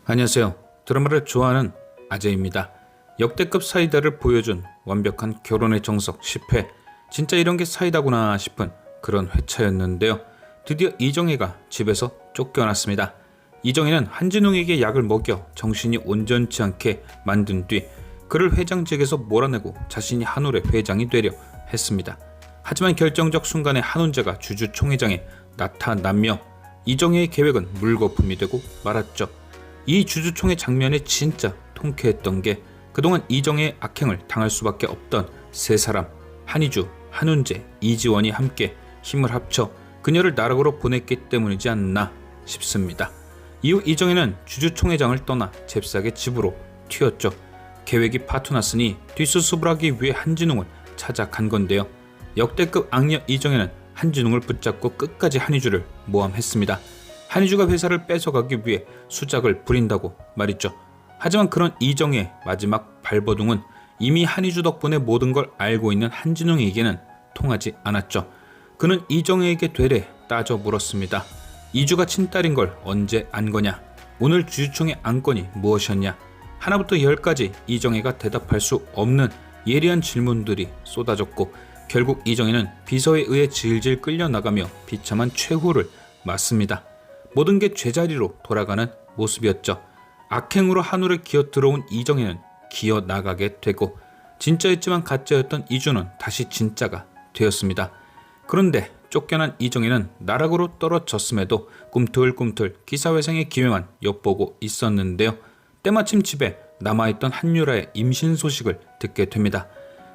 안녕하세요. 드라마를 좋아하는 아재입니다. 역대급 사이다를 보여준 완벽한 결혼의 정석 10회. 진짜 이런 게 사이다구나 싶은 그런 회차였는데요. 드디어 이정혜가 집에서 쫓겨났습니다. 이정혜는 한진웅에게 약을 먹여 정신이 온전치 않게 만든 뒤 그를 회장직에서 몰아내고 자신이 한올의 회장이 되려 했습니다. 하지만 결정적 순간에 한훈재가 주주총회장에 나타나며 이정혜의 계획은 물거품이 되고 말았죠. 이 주주총회 장면에 진짜 통쾌했던 게 그동안 이정혜의 악행을 당할 수밖에 없던 세 사람 한희주, 한훈재, 이지원이 함께 힘을 합쳐 그녀를 나락으로 보냈기 때문이지 않나 싶습니다. 이후 이정혜는 주주총회장을 떠나 잽싸게 집으로 튀었죠. 계획이 파토났으니 뒷수습을 위해 한진웅을 찾아간 건데요. 역대급 악녀 이정혜는 한진웅을 붙잡고 끝까지 한희주를 모함했습니다. 한희주가 회사를 뺏어가기 위해 수작을 부린다고 말했죠. 하지만 그런 이정혜의 마지막 발버둥은 이미 한희주 덕분에 모든 걸 알고 있는 한진웅에게는 통하지 않았죠. 그는 이정혜에게 되레 따져 물었습니다. 이주가 친딸인 걸 언제 안 거냐? 오늘 주주총회 안건이 무엇이었냐? 하나부터 10까지 이정혜가 대답할 수 없는 예리한 질문들이 쏟아졌고 결국 이정혜는 비서에 의해 질질 끌려나가며 비참한 최후를 맞습니다. 모든 게 제자리로 돌아가는 모습이었죠. 악행으로 한울에 기어 들어온 이정혜는 기어 나가게 되고 진짜였지만 가짜였던 이주는 다시 진짜가 되었습니다. 그런데 쫓겨난 이정혜는 나락으로 떨어졌음에도 꿈틀꿈틀 기사회생의 기회만 엿보고 있었는데요. 때마침 집에 남아있던 한유라의 임신 소식을 듣게 됩니다.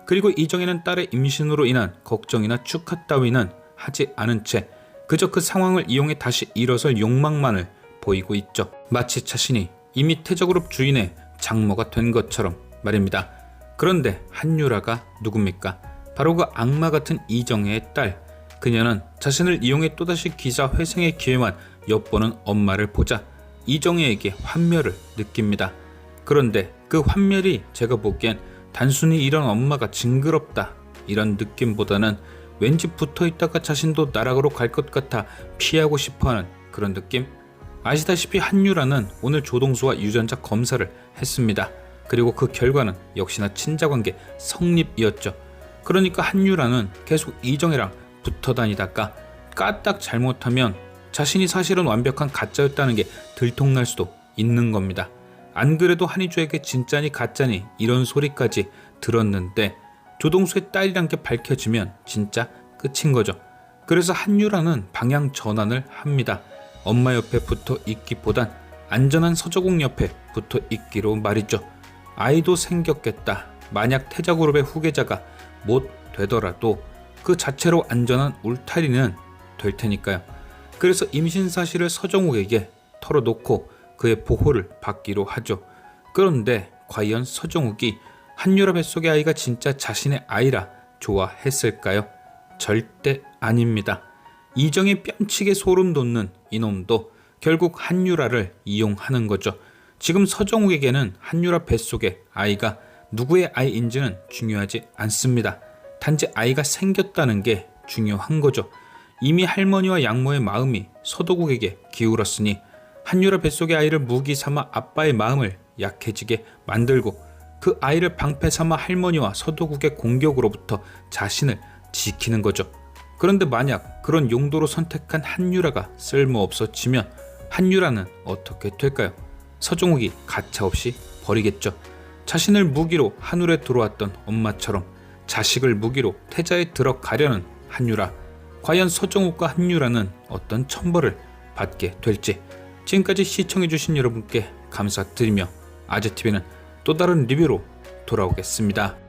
그리고 이정혜는 딸의 임신으로 인한 걱정이나 축하 따위는 하지 않은 채 그저 그 상황을 이용해 다시 일어설 욕망만을 보이고 있죠. 마치 자신이 이미 태저그룹 주인의 장모가 된 것처럼 말입니다. 그런데 한유라가 누굽니까? 바로 그 악마 같은 이정혜의 딸. 그녀는 자신을 이용해 또다시 기사 회생의 기회만 엿보는 엄마를 보자 이정혜에게 환멸을 느낍니다. 그런데 그 환멸이 제가 보기엔 단순히 이런 엄마가 징그럽다 이런 느낌보다는 왠지 붙어있다가 자신도 나락으로 갈 것 같아 피하고 싶어하는 그런 느낌? 아시다시피 한유라는 오늘 조동수와 유전자 검사를 했습니다. 그리고 그 결과는 역시나 친자관계 성립이었죠. 그러니까 한유라는 계속 이정혜랑 붙어 다니다가 까딱 잘못하면 자신이 사실은 완벽한 가짜였다는 게 들통날 수도 있는 겁니다. 안 그래도 한희주에게 진짜니 가짜니 이런 소리까지 들었는데 조동수의 딸이란 게 밝혀지면 진짜 끝인 거죠. 그래서 한유라는 방향 전환을 합니다. 엄마 옆에 붙어 있기보단 안전한 서저공 옆에 붙어 있기로 말이죠. 아이도 생겼겠다. 만약 태자그룹의 후계자가 못 되더라도 그 자체로 안전한 울타리는 될 테니까요. 그래서 임신 사실을 서정욱에게 털어놓고 그의 보호를 받기로 하죠. 그런데 과연 서정욱이 한유라 뱃속의 아이가 진짜 자신의 아이라 좋아했을까요? 절대 아닙니다. 이정의 뺨치게 소름 돋는 이놈도 결국 한유라를 이용하는 거죠. 지금 서정욱에게는 한유라 뱃속의 아이가 누구의 아이인지는 중요하지 않습니다. 단지 아이가 생겼다는 게 중요한 거죠. 이미 할머니와 양모의 마음이 서도국에게 기울었으니 한유라 뱃속의 아이를 무기 삼아 아빠의 마음을 약해지게 만들고 그 아이를 방패 삼아 할머니와 서도국의 공격으로부터 자신을 지키는 거죠. 그런데 만약 그런 용도로 선택한 한유라가 쓸모없어지면 한유라는 어떻게 될까요? 서종욱이 가차없이 버리겠죠. 자신을 무기로 한울에 들어왔던 엄마처럼 자식을 무기로 태자에 들어가려는 한유라. 과연 서정욱과 한유라는 어떤 천벌을 받게 될지. 지금까지 시청해주신 여러분께 감사드리며 아재TV는 또 다른 리뷰로 돌아오겠습니다.